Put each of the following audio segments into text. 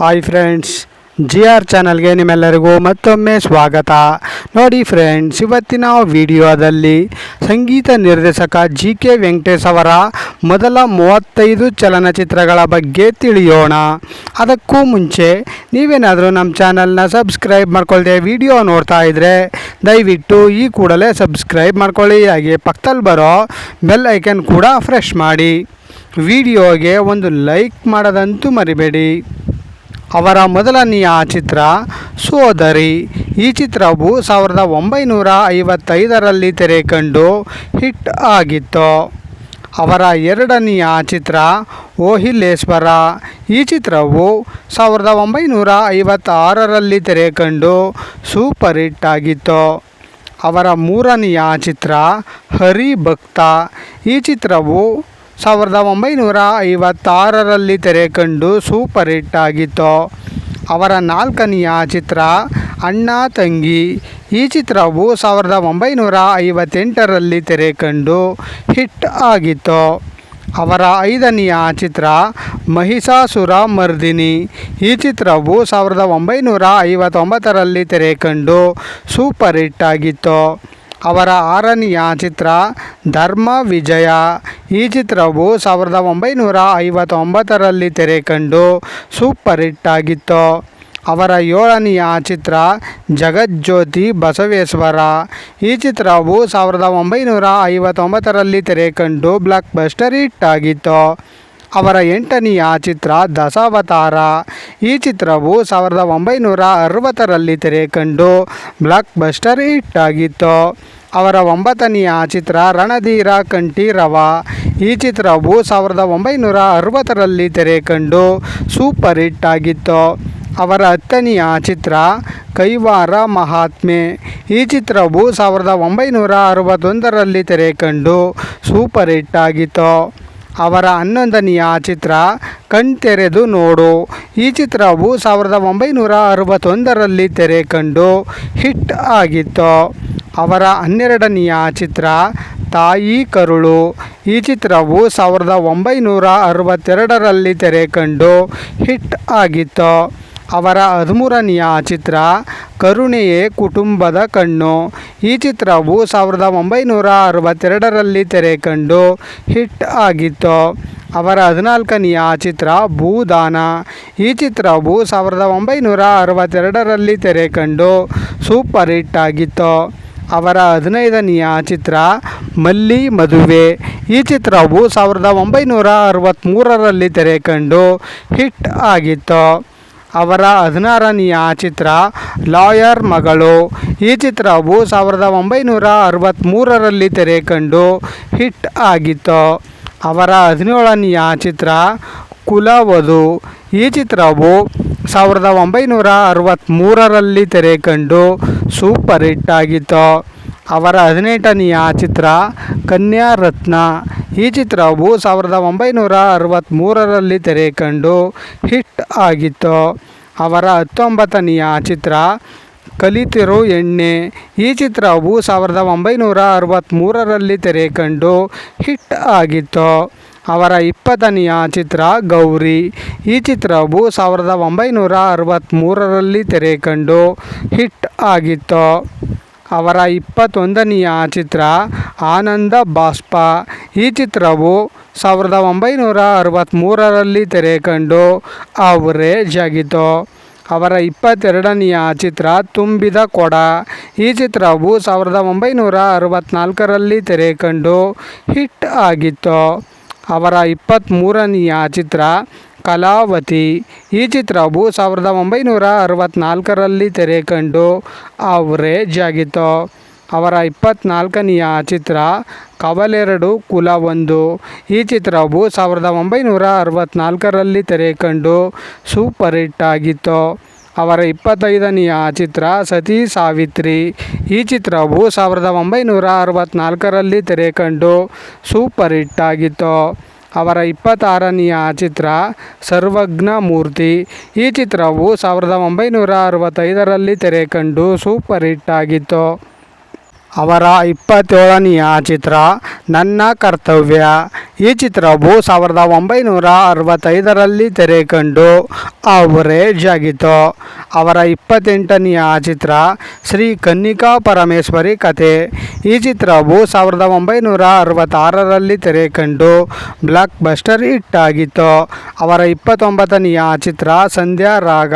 Hi friends, G R ಚಾನಲ್ಗೆ ನಿಮ್ಮೆಲ್ಲರಿಗೂ ಮತ್ತೊಮ್ಮೆ ಸ್ವಾಗತ. ನೋಡಿ ಫ್ರೆಂಡ್ಸ್, ಇವತ್ತಿನ ವಿಡಿಯೋದಲ್ಲಿ ಸಂಗೀತ ನಿರ್ದೇಶಕ ಜಿ ಕೆ ವೆಂಕಟೇಶ್ ಅವರ ಮೊದಲ 35 ಚಲನಚಿತ್ರಗಳ ಬಗ್ಗೆ ತಿಳಿಯೋಣ. ಅದಕ್ಕೂ ಮುಂಚೆ ನೀವೇನಾದರೂ ನಮ್ಮ ಚಾನಲ್ನ ಸಬ್ಸ್ಕ್ರೈಬ್ ಮಾಡ್ಕೊಳ್ಳದೆ ವಿಡಿಯೋ ನೋಡ್ತಾ ಇದ್ದರೆ ದಯವಿಟ್ಟು ಈ ಕೂಡಲೇ ಸಬ್ಸ್ಕ್ರೈಬ್ ಮಾಡ್ಕೊಳ್ಳಿ. ಹಾಗೆ ಪಕ್ಕದಲ್ಲಿ ಬರೋ ಬೆಲ್ ಐಕನ್ ಕೂಡ ಫ್ರೆಶ್ ಮಾಡಿ. ವಿಡಿಯೋಗೆ ಒಂದು ಲೈಕ್ ಮಾಡೋದಂತೂ ಮರಿಬೇಡಿ. ಅವರ ಮೊದಲನೆಯ ಚಿತ್ರ ಸೋದರಿ. ಈ ಚಿತ್ರವು 1955ರಲ್ಲಿ ತೆರೆ ಕಂಡು ಹಿಟ್ ಆಗಿತ್ತು. ಅವರ ಎರಡನೆಯ ಚಿತ್ರ ಓಹಿಲೇಶ್ವರ. ಈ ಚಿತ್ರವು 1956ರಲ್ಲಿ ತೆರೆ ಕಂಡು ಸೂಪರ್ ಹಿಟ್ ಆಗಿತ್ತು. ಅವರ ಮೂರನೆಯ ಚಿತ್ರ ಹರಿಭಕ್ತ. ಈ ಚಿತ್ರವು 1956ರಲ್ಲಿ ತೆರೆ ಕಂಡು ಸೂಪರ್ ಹಿಟ್ ಆಗಿತ್ತು. ಅವರ ನಾಲ್ಕನೆಯ ಚಿತ್ರ ಅಣ್ಣ ತಂಗಿ. ಈ ಚಿತ್ರವು 1958ರಲ್ಲಿ ತೆರೆ ಕಂಡು ಹಿಟ್ ಆಗಿತ್ತು. ಅವರ ಐದನೆಯ ಚಿತ್ರ ಮಹಿಷಾಸುರ ಮರ್ದಿನಿ. ಈ ಚಿತ್ರವು 1959ರಲ್ಲಿ ತೆರೆ ಕಂಡು ಸೂಪರ್ ಹಿಟ್ ಆಗಿತ್ತು. ಅವರ ಆರನೆಯ ಚಿತ್ರ ಧರ್ಮ ವಿಜಯ. ಈ ಚಿತ್ರವು 1959ರಲ್ಲಿ ತೆರೆ ಕಂಡು ಸೂಪರ್ ಹಿಟ್ ಆಗಿತ್ತು. ಅವರ ಏಳನೆಯ ಚಿತ್ರ ಜಗಜ್ಯೋತಿ ಬಸವೇಶ್ವರ. ಈ ಚಿತ್ರವು 1959ರಲ್ಲಿ ತೆರೆ ಕಂಡು ಬ್ಲಾಕ್ ಬಸ್ಟರ್ ಹಿಟ್ ಆಗಿತ್ತು. ಅವರ ಎಂಟನೆಯ ಚಿತ್ರ ದಶಾವತಾರ. ಈ ಚಿತ್ರವು 1960ರಲ್ಲಿ ತೆರೆ ಕಂಡು ಬ್ಲಾಕ್ ಬಸ್ಟರ್ ಹಿಟ್ ಆಗಿತ್ತು. ಅವರ ಒಂಬತ್ತನೆಯ ಚಿತ್ರ ರಣಧೀರ ಕಂಠೀರವ. ಈ ಚಿತ್ರವು 1960ರಲ್ಲಿ ತೆರೆ ಕಂಡು ಸೂಪರ್ ಹಿಟ್ ಆಗಿತ್ತು. ಅವರ ಹತ್ತನೆಯ ಚಿತ್ರ ಕೈವಾರ ಮಹಾತ್ಮೆ. ಈ ಚಿತ್ರವು 1961ರಲ್ಲಿ ತೆರೆ ಕಂಡು ಸೂಪರ್ ಹಿಟ್ ಆಗಿತ್ತು. ಅವರ 11ನೆಯ ಚಿತ್ರ ಕಣ್ತೆರೆದು ನೋಡು. ಈ ಚಿತ್ರವು 1961ರಲ್ಲಿ ತೆರೆ ಕಂಡು ಹಿಟ್ ಆಗಿತ್ತು. ಅವರ 12ನೆಯ ಚಿತ್ರ ತಾಯಿ ಕರುಳು. ಈ ಚಿತ್ರವು 1962ರಲ್ಲಿ ತೆರೆ ಕಂಡು ಹಿಟ್ ಆಗಿತ್ತು. ಅವರ 13ನೆಯ ಚಿತ್ರ ಕರುಣೆಯೇ ಕುಟುಂಬದ ಕಣ್ಣು. ಈ ಚಿತ್ರವು 1962ರಲ್ಲಿ ತೆರೆ ಕಂಡು ಹಿಟ್ ಆಗಿತ್ತು. ಅವರ 14ನೆಯ ಚಿತ್ರ ಭೂದಾನ. ಈ ಚಿತ್ರವು 1962ರಲ್ಲಿ ತೆರೆ ಕಂಡು ಸೂಪರ್ ಹಿಟ್ ಆಗಿತ್ತು. ಅವರ 15ನೆಯ ಚಿತ್ರ ಮಲ್ಲಿ ಮದುವೆ. ಈ ಚಿತ್ರವು 1963ರಲ್ಲಿ ತೆರೆ ಕಂಡು ಹಿಟ್ ಆಗಿತ್ತು. ಅವರ 16ನೆಯ ಚಿತ್ರ ಲಾಯರ್ ಮಗಳು. ಈ ಚಿತ್ರವು 1963ರಲ್ಲಿ ತೆರೆ ಕಂಡು ಹಿಟ್ ಆಗಿತ್ತು. ಅವರ 17ನೆಯ ಚಿತ್ರ ಕುಲವಧು. ಈ ಚಿತ್ರವು 1963ರಲ್ಲಿ ತೆರೆ ಕಂಡು ಸೂಪರ್ ಹಿಟ್ ಆಗಿತ್ತು. ಅವರ 18ನೆಯ ಚಿತ್ರ ಕನ್ಯಾರತ್ನ. ಈ ಚಿತ್ರವು 1963ರಲ್ಲಿ ತೆರೆ ಕಂಡು ಹಿಟ್ ಆಗಿತ್ತು. ಅವರ 19ನೆಯ ಚಿತ್ರ ಕಲಿತಿರೋ ಎಣ್ಣೆ. ಈ ಚಿತ್ರವು 1963ರಲ್ಲಿ ತೆರೆ ಕಂಡು ಹಿಟ್ ಆಗಿತ್ತು. ಅವರ 20ನೆಯ ಚಿತ್ರ ಗೌರಿ. ಈ ಚಿತ್ರವು 1963ರಲ್ಲಿ ತೆರೆ ಕಂಡು ಹಿಟ್ ಆಗಿತ್ತು. ಅವರ 21ನೆಯ ಚಿತ್ರ ಆನಂದ ಬಾಷ್ಪ. ಈ ಚಿತ್ರವು 1963ರಲ್ಲಿ ತೆರೆ ಕಂಡು ಅವರೇಜ್ ಆಗಿತ್ತು. ಅವರ 22ನೆಯ ಚಿತ್ರ ತುಂಬಿದ ಕೊಡ. ಈ ಚಿತ್ರವು 1964ರಲ್ಲಿ ತೆರೆ ಕಂಡು ಹಿಟ್ ಆಗಿತ್ತು. ಅವರ 23ನೆಯ ಚಿತ್ರ ಕಲಾವತಿ. ಈ ಚಿತ್ರವು 1964ರಲ್ಲಿ ತೆರೆ ಕಂಡು ಅವರೇಜ್ ಆಗಿತ್ತು. ಅವರ 24ನೆಯ ಚಿತ್ರ ಕವಲೆರಡು ಕುಲ ಒಂದು. ಈ ಚಿತ್ರವು 1964ರಲ್ಲಿ ತೆರೆ ಕಂಡು ಸೂಪರ್ ಹಿಟ್ ಆಗಿತ್ತು. ಅವರ 25ನೆಯ ಚಿತ್ರ ಸತಿ ಸಾವಿತ್ರಿ. ಈ ಚಿತ್ರವು 1964ರಲ್ಲಿ ತೆರೆ ಕಂಡು ಸೂಪರ್ ಹಿಟ್ ಆಗಿತ್ತು. ಅವರ 26ನೆಯ ಚಿತ್ರ ಸರ್ವಜ್ಞ ಮೂರ್ತಿ. ಈ ಚಿತ್ರವು 1965ರಲ್ಲಿ ತೆರೆ ಕಂಡು ಸೂಪರ್ ಹಿಟ್ ಆಗಿತ್ತು. ಅವರ 27ನೆಯ ಚಿತ್ರ ನನ್ನ ಕರ್ತವ್ಯ. ಈ ಚಿತ್ರವು 1965ರಲ್ಲಿ ತೆರೆ ಕಂಡು ಅವರೇಜ್ ಆಗಿತ್ತು. ಅವರ 28ನೆಯ ಚಿತ್ರ ಶ್ರೀ ಕನ್ನಿಕಾ ಪರಮೇಶ್ವರಿ ಕಥೆ. ಈ ಚಿತ್ರವು 1966ರಲ್ಲಿ ತೆರೆ ಕಂಡು ಬ್ಲಾಕ್ ಬಸ್ಟರ್ ಹಿಟ್ ಆಗಿತ್ತು. ಅವರ 29ನೆಯ ಚಿತ್ರ ಸಂಧ್ಯಾ ರಾಗ.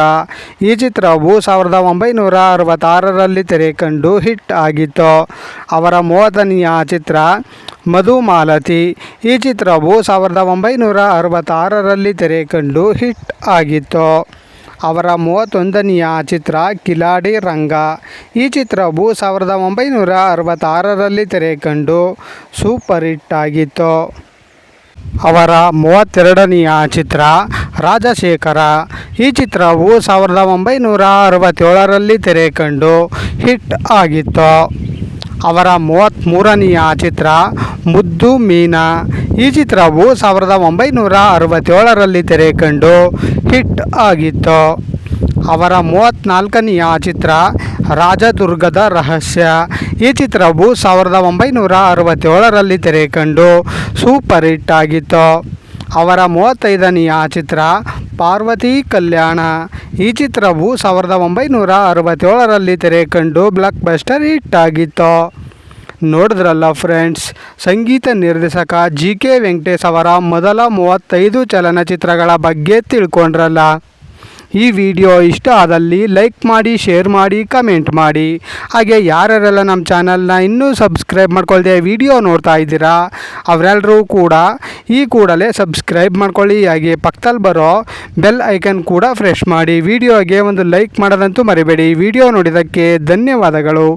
ಈ ಚಿತ್ರವು 1966ರಲ್ಲಿ ತೆರೆ ಕಂಡು ಹಿಟ್ ಆಗಿತ್ತು. ಅವರ 30ನೆಯ ಚಿತ್ರ ಮಧುಮಾಲತಿ. ಈ ಚಿತ್ರವು 1966ರಲ್ಲಿ ತೆರೆ ಕಂಡು ಹಿಟ್ ಆಗಿತ್ತು. ಅವರ 31ನೆಯ ಚಿತ್ರ ಕಿಲಾಡಿ ರಂಗ. ಈ ಚಿತ್ರವು 1966ರಲ್ಲಿ ತೆರೆ ಕಂಡು ಸೂಪರ್ ಹಿಟ್ ಆಗಿತ್ತು. ಅವರ 32ನೆಯ ಚಿತ್ರ ರಾಜಶೇಖರ. ಈ ಚಿತ್ರವು 1967ರಲ್ಲಿ ತೆರೆ ಕಂಡು ಹಿಟ್ ಆಗಿತ್ತು. ಅವರ 33ನೆಯ ಚಿತ್ರ ಮುದ್ದು ಮೀನಾ. ಈ ಚಿತ್ರವು 1967ರಲ್ಲಿ ತೆರೆ ಕಂಡು ಹಿಟ್ ಆಗಿತ್ತು. ಅವರ 34ನೆಯ ಚಿತ್ರ ರಾಜದುರ್ಗದ ರಹಸ್ಯ. ಈ ಚಿತ್ರವು 1967ರಲ್ಲಿ ತೆರೆ ಕಂಡು ಸೂಪರ್ ಹಿಟ್ ಆಗಿತ್ತು. ಅವರ 35ನೆಯ ಚಿತ್ರ ಪಾರ್ವತಿ ಕಲ್ಯಾಣ. ಈ ಚಿತ್ರವು 1967ರಲ್ಲಿ ತೆರೆ ಕಂಡು ಬ್ಲಾಕ್ ಬಸ್ಟರ್ ಹಿಟ್ ಆಗಿತ್ತು. ನೋಡಿದ್ರಲ್ಲ ಫ್ರೆಂಡ್ಸ್, ಸಂಗೀತ ನಿರ್ದೇಶಕ JK ವೆಂಕಟೇಶ್ ಅವರ ಮೊದಲ 35 ಚಲನಚಿತ್ರಗಳ ಬಗ್ಗೆ ತಿಳ್ಕೊಂಡ್ರಲ್ಲ. ಈ ವಿಡಿಯೋ ಇಷ್ಟ ಆದಲ್ಲಿ ಲೈಕ್ ಮಾಡಿ, ಶೇರ್ ಮಾಡಿ, ಕಮೆಂಟ್ ಮಾಡಿ. ಹಾಗೆ ಯಾರ್ಯಾರೆಲ್ಲ ನಮ್ಮ ಚಾನಲ್ನ ಇನ್ನೂ ಸಬ್ಸ್ಕ್ರೈಬ್ ಮಾಡ್ಕೊಳ್ದೆ ವಿಡಿಯೋ ನೋಡ್ತಾ ಇದ್ದೀರಾ ಅವರೆಲ್ಲರೂ ಕೂಡ ಈ ಕೂಡಲೇ ಸಬ್ಸ್ಕ್ರೈಬ್ ಮಾಡ್ಕೊಳ್ಳಿ. ಹಾಗೆ ಪಕ್ಕದಲ್ಲಿ ಬರೋ ಬೆಲ್ ಐಕನ್ ಕೂಡ ಪ್ರೆಸ್ ಮಾಡಿ. ವಿಡಿಯೋಗೆ ಒಂದು ಲೈಕ್ ಮಾಡೋದಂತೂ ಮರಿಬೇಡಿ. ವಿಡಿಯೋ ನೋಡಿದ್ದಕ್ಕೆ ಧನ್ಯವಾದಗಳು.